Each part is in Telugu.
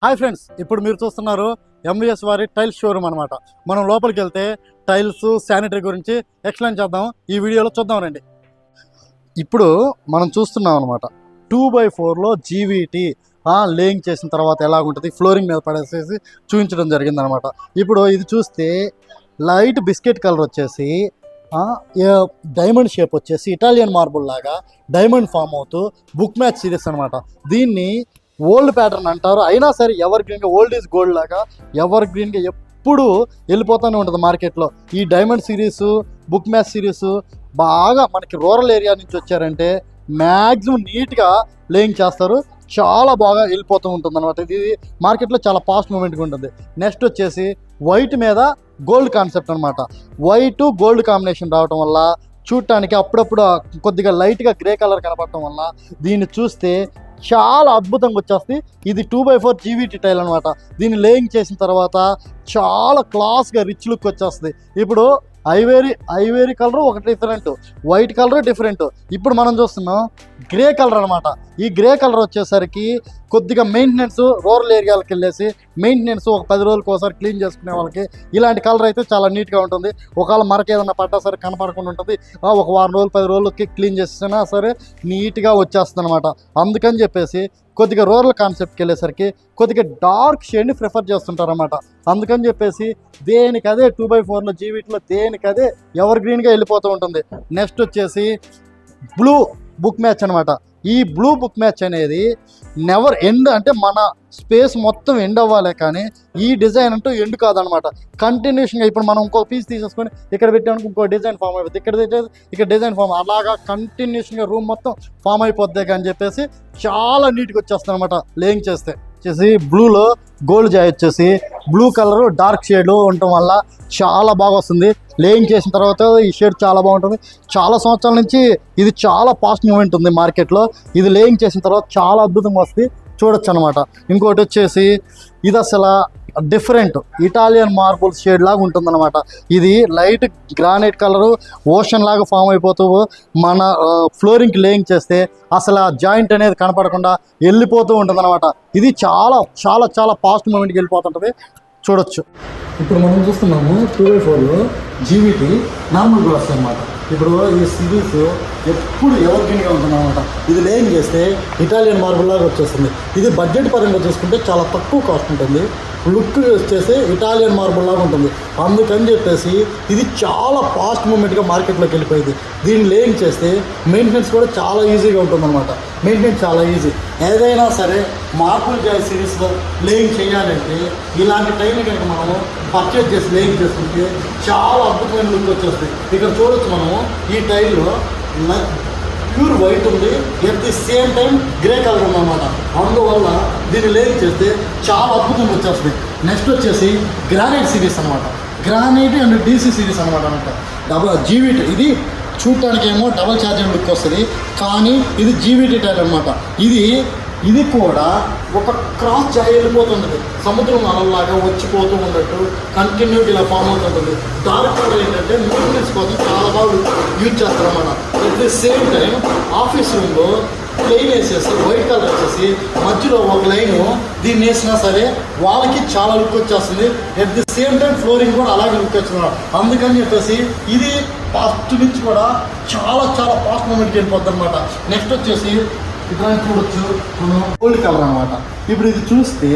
హాయ్ ఫ్రెండ్స్, ఇప్పుడు మీరు చూస్తున్నారు ఎంవిఎస్ వారి టైల్స్ షోరూమ్ అనమాట. మనం లోపలికి వెళ్తే టైల్స్, శానిటరీ గురించి ఎక్స్ప్లెయిన్ చేద్దాం. ఈ వీడియోలో చూద్దాం రండి. ఇప్పుడు మనం చూస్తున్నాం అనమాట 2x4లో జీవీటీ లేయింగ్ చేసిన తర్వాత ఎలాగుంటుంది, ఫ్లోరింగ్ మీద పడేసేసి చూపించడం జరిగిందనమాట. ఇప్పుడు ఇది చూస్తే లైట్ బిస్కెట్ కలర్ వచ్చేసి డైమండ్ షేప్ వచ్చేసి ఇటాలియన్ మార్బుల్ లాగా డైమండ్ ఫామ్ అవుతూ బుక్ మ్యాచ్ సిరీస్ అనమాట. దీన్ని ఓల్డ్ ప్యాటర్న్ అంటారు. అయినా సరే ఎవర్ గ్రీన్గా, ఓల్డ్ ఈజ్ గోల్డ్ లాగా ఎవర్ గ్రీన్గా ఎప్పుడు వెళ్ళిపోతూనే ఉంటుంది మార్కెట్లో. ఈ diamond series, book match series బాగా మనకి రూరల్ ఏరియా నుంచి వచ్చారంటే మ్యాక్సిమం నీట్గా లేయింగ్ చేస్తారు. చాలా బాగా వెళ్ళిపోతూ ఉంటుంది అనమాట. ఇది మార్కెట్లో చాలా ఫాస్ట్ మూమెంట్గా ఉంటుంది. నెక్స్ట్ వచ్చేసి వైట్ మీద గోల్డ్ కాన్సెప్ట్ అనమాట. వైట్ గోల్డ్ కాంబినేషన్ రావడం వల్ల చూడటానికి అప్పుడప్పుడు కొద్దిగా లైట్గా గ్రే కలర్ కనపడటం వల్ల దీన్ని చూస్తే చాలా అద్భుతంగా వచ్చేస్తుంది. ఇది 2x4 జీవీటీ టైల్ అనమాట. దీన్ని లేయింగ్ చేసిన తర్వాత చాలా క్లాస్గా రిచ్ లుక్ వచ్చేస్తుంది. ఇప్పుడు ఐవేరీ కలర్ ఒకటి డిఫరెంట్, వైట్ కలర్ డిఫరెంట్. ఇప్పుడు మనం చూస్తున్నాం గ్రే కలర్ అనమాట. ఈ గ్రే కలర్ వచ్చేసరికి కొద్దిగా మెయింటెనెన్స్, రూరల్ ఏరియాలకు వెళ్ళేసి మెయింటెనెన్స్ ఒక 10 రోజులకు ఒకసారి క్లీన్ చేసుకునే వాళ్ళకి ఇలాంటి కలర్ అయితే చాలా నీట్గా ఉంటుంది. ఒకవేళ మనకి ఏదైనా పడ్డా సరే కనపడకుండా ఉంటుంది. ఒక వారం రోజులు 10 రోజులకి క్లీన్ చేసినా సరే నీట్గా వచ్చేస్తుంది అనమాట. అందుకని చెప్పేసి కొద్దిగా రూరల్ కాన్సెప్ట్కి వెళ్ళేసరికి కొద్దిగా డార్క్ షేడ్ని ప్రిఫర్ చేస్తుంటారన్నమాట. అందుకని చెప్పేసి దేనికదే 2x4లో జీవీటీలో దేనికదే ఎవర్ గ్రీన్గా వెళ్ళిపోతూ ఉంటుంది. నెక్స్ట్ వచ్చేసి బ్లూ బుక్ మ్యాచ్ అనమాట. ఈ బ్లూ బుక్ మ్యాచ్ అనేది నెవర్ ఎండ్, అంటే మన స్పేస్ మొత్తం ఎండ్ అవ్వాలి, కానీ ఈ డిజైన్ అంటూ ఎండ్ కాదనమాట. కంటిన్యూషన్గా ఇప్పుడు మనం ఇంకో పీస్ తీసేసుకొని ఇక్కడ పెట్టామనుకో ఇంకో డిజైన్ ఫామ్ అయిపోతుంది, ఇక్కడ డిజైన్ ఫామ్, అలాగా కంటిన్యూషన్గా రూమ్ మొత్తం ఫామ్ అయిపోద్ది అని చెప్పేసి చాలా నీట్గా వచ్చేస్తుంది అనమాట. లేయింగ్ చేస్తే వచ్చేసి బ్లూలో గోల్డ్ జాయ్ వచ్చేసి బ్లూ కలర్ డార్క్ షేడ్ ఉండటం వల్ల చాలా బాగా వస్తుంది. లేయింగ్ చేసిన తర్వాత ఈ షేడ్ చాలా బాగుంటుంది. చాలా సంవత్సరాల నుంచి ఇది చాలా ఫాస్ట్ మూమెంట్ ఉంది మార్కెట్లో. ఇది లేయింగ్ చేసిన తర్వాత చాలా అద్భుతంగా వస్తుంది, చూడొచ్చు అనమాట. ఇంకోటి వచ్చేసి ఇది అసలు డిఫరెంట్ ఇటాలియన్ మార్బుల్ షేడ్ లాగా ఉంటుందన్నమాట. ఇది లైట్ గ్రానైట్ కలరు ఓషన్ లాగా ఫామ్ అయిపోతూ మన ఫ్లోరింగ్కి లేయింగ్ చేస్తే అసలు ఆ జాయింట్ అనేది కనపడకుండా వెళ్ళిపోతూ ఉంటుందన్నమాట. ఇది చాలా చాలా చాలా ఫాస్ట్ మూమెంట్కి వెళ్ళిపోతుంటుంది, చూడొచ్చు. ఇప్పుడు మనం చూస్తున్నాము 2x4లో జీవీటీ నార్మల్ గ్లాస్ అనమాట. ఇప్పుడు ఈ సిరీస్ ఎప్పుడు ఎవరికిగా ఉంటుందన్నమాట. ఇది లేయింగ్ చేస్తే ఇటాలియన్ మార్బుల్ లాగా వచ్చేస్తుంది. ఇది బడ్జెట్ పరంగా చూసుకుంటే చాలా తక్కువ కాస్ట్ ఉంటుంది. లుక్ వచ్చేసి ఇటాలియన్ మార్బుల్ లాగా ఉంటుంది. అందుకని చెప్పేసి ఇది చాలా ఫాస్ట్ మూమెంట్గా మార్కెట్లోకి వెళ్ళిపోయింది. దీన్ని లేయింగ్ చేస్తే మెయింటెనెన్స్ కూడా చాలా ఈజీగా ఉంటుందన్నమాట. మెయింటెనెన్స్ చాలా ఈజీ. ఏదైనా సరే మార్బుల్ జాయ్ సిరీస్లో లేయింగ్ చేయాలంటే ఇలాంటి టైంని కనుక మనము పర్చేజ్ చేసి లేయింగ్ చేసుకుంటే చాలా అద్భుతమైన లుక్ వచ్చేస్తుంది. ఇక్కడ చూడొచ్చు మనము ఈ టైల్లో ప్యూర్ వైట్ ఉంది, at the same time grey colour ఉందన్నమాట. అందువల్ల దీన్ని లేయింగ్ చేస్తే చాలా అద్భుతంగా వచ్చేస్తుంది. నెక్స్ట్ వచ్చేసి గ్రానైట్ సిరీస్ అనమాట. గ్రానైట్ అండ్ డీసీ సిరీస్ అనమాట. జీవీటీ ఇది చూడటానికి ఏమో డబల్ ఛార్జింగ్ లుక్ వస్తుంది, కానీ ఇది జీవీటీ టైల్ అనమాట. ఇది కూడా ఒక క్రాస్ జాయి వెళ్ళిపోతుంటుంది, సముద్రం అలలాగా వచ్చిపోతూ ఉన్నట్టు కంటిన్యూటీ ఇలా ఫామ్ అవుతుంటుంది. డార్క్ కలర్ ఏంటంటే నీట్నెస్ కోసం చాలా బాగా యూజ్ చేస్తారన్నమాట. At the same time office రూమ్లో ప్లెయిన్ వేసేసి వైట్ కలర్ వచ్చేసి మధ్యలో ఒక లైను దీన్ని వేసినా సరే వాళ్ళకి చాలా లుక్ వచ్చేస్తుంది. At the same time flooring కూడా అలాగే లుక్ వచ్చేస్తున్నారు. అందుకని చెప్పేసి ఇది ఫస్ట్ నుంచి కూడా చాలా చాలా ఫాస్ట్ మూమెంట్కి వెళ్ళిపోద్ది అనమాట. నెక్స్ట్ వచ్చేసి ఇక్కడ చూడొచ్చు మనం గోల్డ్ కలర్ అనమాట. ఇప్పుడు ఇది చూస్తే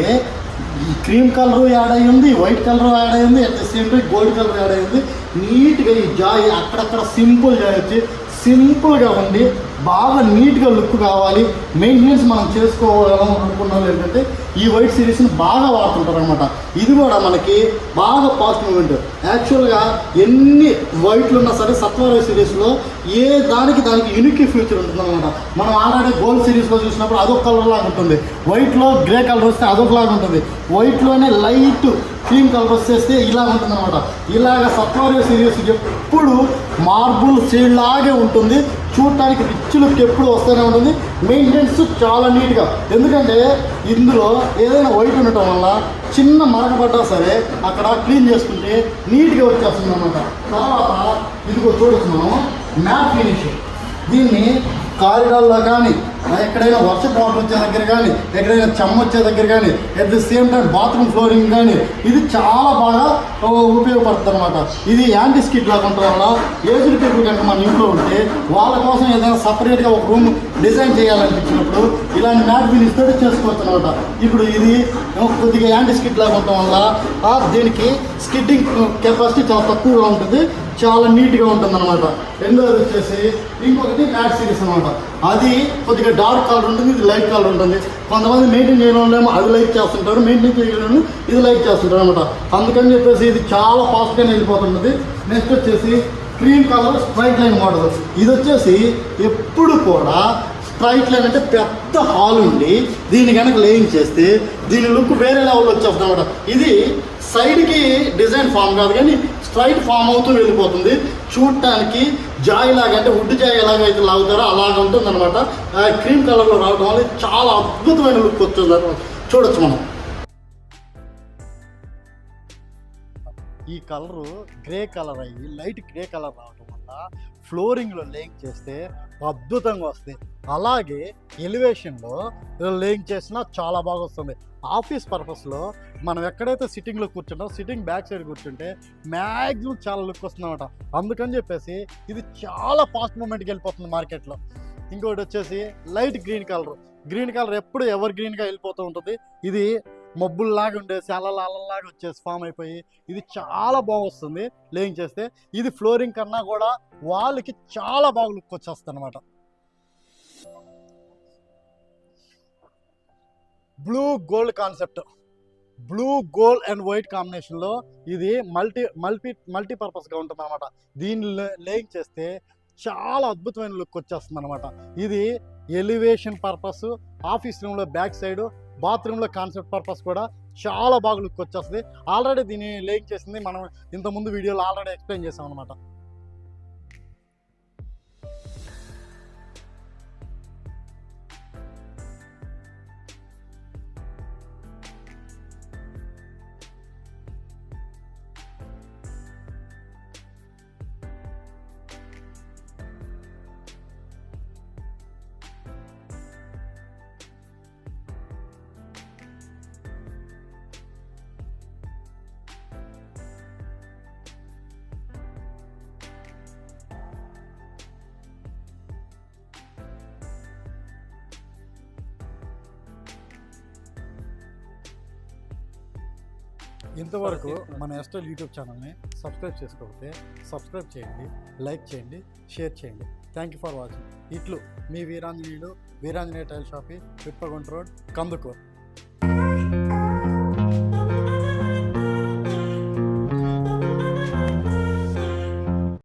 ఈ క్రీమ్ కలర్ యాడ్ అయ్యి ఉంది, వైట్ కలర్ యాడ్ అయ్యి ఉంది, at the same time gold colour add అయ్యి ఉంది. నీట్గా ఈ జాయ్ అక్కడక్కడ సింపుల్ జాయ్ వచ్చి సింపుల్గా ఉండి బాగా నీట్గా లుక్ కావాలి, మెయింటెనెన్స్ మనం చేసుకోవాలని అనుకున్నాం ఏంటంటే ఈ వైట్ సిరీస్ని బాగా వాడుతుంటారు అనమాట. ఇది కూడా మనకి బాగా ఫాస్ట్ మూమెంట్. యాక్చువల్గా ఎన్ని వైట్లు ఉన్నా సరే సత్వర సిరీస్లో దానికి యూనిక్ ఫ్యూచర్ ఉంటుందన్నమాట. మనం ఆల్రెడీ గోల్డ్ సిరీస్లో చూసినప్పుడు అదొక కలర్ లాగా ఉంటుంది, వైట్లో గ్రే కలర్ వస్తే అదొకలాగా ఉంటుంది, వైట్లోనే లైట్ క్రీమ్ కలర్ వచ్చేస్తే ఇలా ఉంటుందన్నమాట. ఇలాగ సత్వర సిరీస్ ఎప్పుడు మార్బుల్ షేడ్ లాగే ఉంటుంది, చూడటానికి రిచ్ లుక్ ఎప్పుడు వస్తూనే ఉంటుంది. మెయింటెనెన్స్ చాలా నీట్గా, ఎందుకంటే ఇందులో ఏదైనా వైట్ ఉండటం వల్ల చిన్న మరకపడ్డా సరే అక్కడ క్లీన్ చేసుకుంటే నీట్గా వచ్చేస్తుంది అన్నమాట. తర్వాత ఇదిగో చూడొచ్చు మనం మ్యాట్ ఫినిష్. దీన్ని కారిడార్లో కానీ ఎక్కడైనా వర్షపు వాటర్ వచ్చే దగ్గర కానీ, ఎక్కడైనా చెమ్మ వచ్చే దగ్గర కానీ, at the same time bathroom flooring కానీ ఇది చాలా బాగా ఉపయోగపడుతుంది అనమాట. ఇది యాంటీ స్కిడ్ లాగా ఉండడం వల్ల ఏజ్డ్ పీపుల్ కనుక మన ఇంట్లో ఉంటే వాళ్ళ కోసం ఏదైనా సపరేట్గా ఒక రూమ్ డిజైన్ చేయాలనిపించినప్పుడు ఇలాంటి మ్యాట్ ఫినిష్ తోటి చేసుకోవచ్చు అనమాట. ఇప్పుడు ఇది కొద్దిగా యాంటీ స్కిడ్ లాగా ఉండటం వల్ల దీనికి స్కిడ్డింగ్ కెపాసిటీ చాలా తక్కువగా ఉంటుంది, చాలా నీట్గా ఉంటుంది అనమాట. రెండోది వచ్చేసి ఇంకొకటి మ్యాట్ సిరీస్ అనమాట. అది కొద్దిగా డార్క్ కలర్ ఉంటుంది, ఇది లైట్ కలర్ ఉంటుంది. కొంతమంది మెయింటైన్ చేయడం వల్ల అది లైట్ చేస్తుంటారు, మెయింటైన్ చేయడం ఇది లైట్ చేస్తుంటారు అనమాట. అందుకని చెప్పేసి ఇది చాలా ఫాస్ట్గానే వెళ్ళిపోతుంటుంది. నెక్స్ట్ వచ్చేసి cream colour straight line model. ఇది వచ్చేసి ఎప్పుడు కూడా స్ట్రైట్ లైన్ అంటే పెద్ద హాల్ ఉండి దీన్ని కనుక లేయింగ్ చేస్తే దీని లుక్ వేరే లెవెల్లో వచ్చేస్తుంది అనమాట. ఇది సైడ్కి డిజైన్ ఫామ్ కాదు కానీ స్ట్రైట్ ఫామ్ అవుతూ వెళ్ళిపోతుంది. చూడటానికి జాయ్ లాగా అంటే వుడ్ జాయ్ ఎలాగైతే లాగుతారో అలాగ ఉంటుంది అనమాట. క్రీమ్ కలర్లో రావడం వల్ల చాలా అద్భుతమైన లుక్ వస్తుంది అనమాట. చూడొచ్చు మనం. ఈ కలరు గ్రే కలర్ అయ్యి లైట్ గ్రే కలర్ రావడం వల్ల ఫ్లోరింగ్లో లేయింగ్ చేస్తే అద్భుతంగా వస్తుంది. అలాగే ఎలివేషన్లో లేయింగ్ చేసినా చాలా బాగా వస్తుంది. ఆఫీస్ పర్పస్లో మనం ఎక్కడైతే సిట్టింగ్లో కూర్చుంటామో సిట్టింగ్ బ్యాక్ సైడ్ కూర్చుంటే మ్యాక్సిమం చాలా లుక్ వస్తుంది అనమాట. అందుకని చెప్పేసి ఇది చాలా ఫాస్ట్ మూమెంట్కి వెళ్ళిపోతుంది మార్కెట్లో. ఇంకోటి వచ్చేసి light green colour. Green colour ఎప్పుడు ఎవర్ గ్రీన్గా వెళ్ళిపోతూ ఉంటుంది. ఇది మబ్బుల్లాగా ఉండే శాలలాగా వచ్చేసి ఫామ్ అయిపోయి ఇది చాలా బాగొస్తుంది లేయింగ్ చేస్తే. ఇది ఫ్లోరింగ్ కన్నా కూడా వాళ్ళకి చాలా బాగా లుక్ వచ్చేస్తుంది అనమాట. Blue gold concept, blue gold and white కాంబినేషన్లో ఇది మల్టీపర్పస్గా ఉంటుంది అనమాట. దీన్ని లేయింగ్ చేస్తే చాలా అద్భుతమైన లుక్ వచ్చేస్తుంది అనమాట. ఇది ఎలివేషన్ పర్పస్, ఆఫీస్ రూమ్లో బ్యాక్ సైడ్, బాత్రూంలో కాన్సెప్ట్ పర్పస్ కూడా చాలా బాగా లుక్ వచ్చేస్తుంది. ఆల్రెడీ దీన్ని లేయింగ్ చేసింది మనం ఇంతకుముందు వీడియోలో ఆల్రెడీ ఎక్స్ప్లెయిన్ చేసాం అనమాట. ఇంతవరకు మన ఎస్టైల్ యూట్యూబ్ ఛానల్ని సబ్స్క్రైబ్ చేసుకోకపోతే సబ్స్క్రైబ్ చేయండి, లైక్ చేయండి, షేర్ చేయండి. Thank you for watching. ఇట్లు మీ Veeranjaneyulu, Veeranjaneya tile shop, Vippagunta road, Kandukur.